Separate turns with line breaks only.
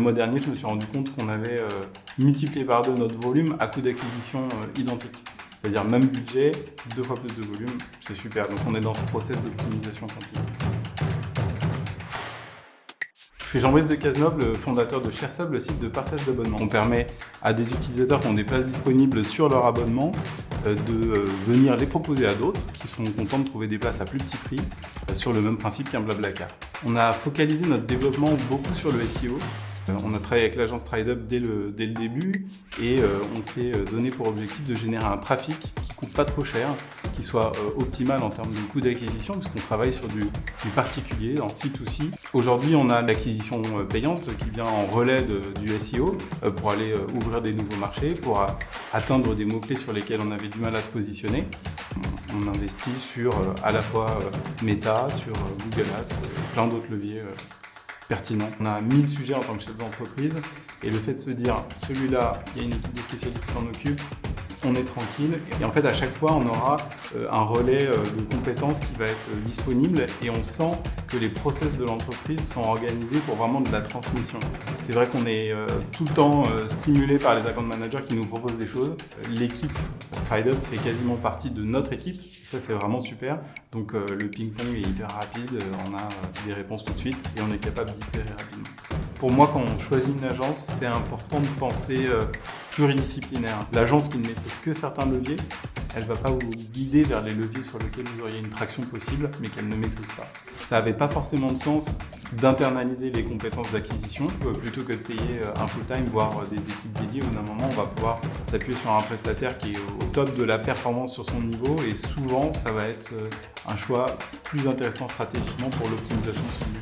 mois dernier, je me suis rendu compte qu'on avait multiplié par 2 notre volume à coût d'acquisition identique. C'est-à-dire même budget, 2 fois plus de volume, c'est super. Donc on est dans ce process d'optimisation continue. Je suis Jean-Brice de Cazeneuve, fondateur de ShareSub, le site de partage d'abonnements. On permet à des utilisateurs qui ont des places disponibles sur leur abonnement de venir les proposer à d'autres qui sont contents de trouver des places à plus petit prix sur le même principe qu'un Blablacar. On a focalisé notre développement beaucoup sur le SEO. On a travaillé avec l'agence TrideUp dès le début et on s'est donné pour objectif de générer un trafic qui coûte pas trop cher, qui soit optimal en termes de coût d'acquisition, puisqu'on travaille sur du particulier, en C2C. Aujourd'hui, on a l'acquisition payante qui vient en relais du SEO pour aller ouvrir des nouveaux marchés, pour atteindre des mots-clés sur lesquels on avait du mal à se positionner. On investit sur à la fois Meta, sur Google Ads, plein d'autres leviers pertinent. On a 1000 sujets en tant que chef d'entreprise et le fait de se dire celui-là, il y a une équipe de spécialistes qui s'en occupe, on est tranquille et en fait à chaque fois on aura un relais de compétences qui va être disponible et on sent que les process de l'entreprise sont organisés pour vraiment de la transmission. C'est vrai qu'on est tout le temps stimulé par les account managers qui nous proposent des choses. L'équipe StrideUp fait quasiment partie de notre équipe, ça c'est vraiment super. Donc le ping-pong est hyper rapide, on a des réponses tout de suite et on est capable d'itérer rapidement. Pour moi, quand on choisit une agence, c'est important de penser pluridisciplinaire. L'agence qui ne maîtrise que certains leviers, elle ne va pas vous guider vers les leviers sur lesquels vous auriez une traction possible, mais qu'elle ne maîtrise pas. Ça n'avait pas forcément de sens d'internaliser les compétences d'acquisition plutôt que de payer un full-time, voire des équipes dédiées, où d'un moment on va pouvoir s'appuyer sur un prestataire qui est au top de la performance sur son niveau et souvent ça va être un choix plus intéressant stratégiquement pour l'optimisation de son budget.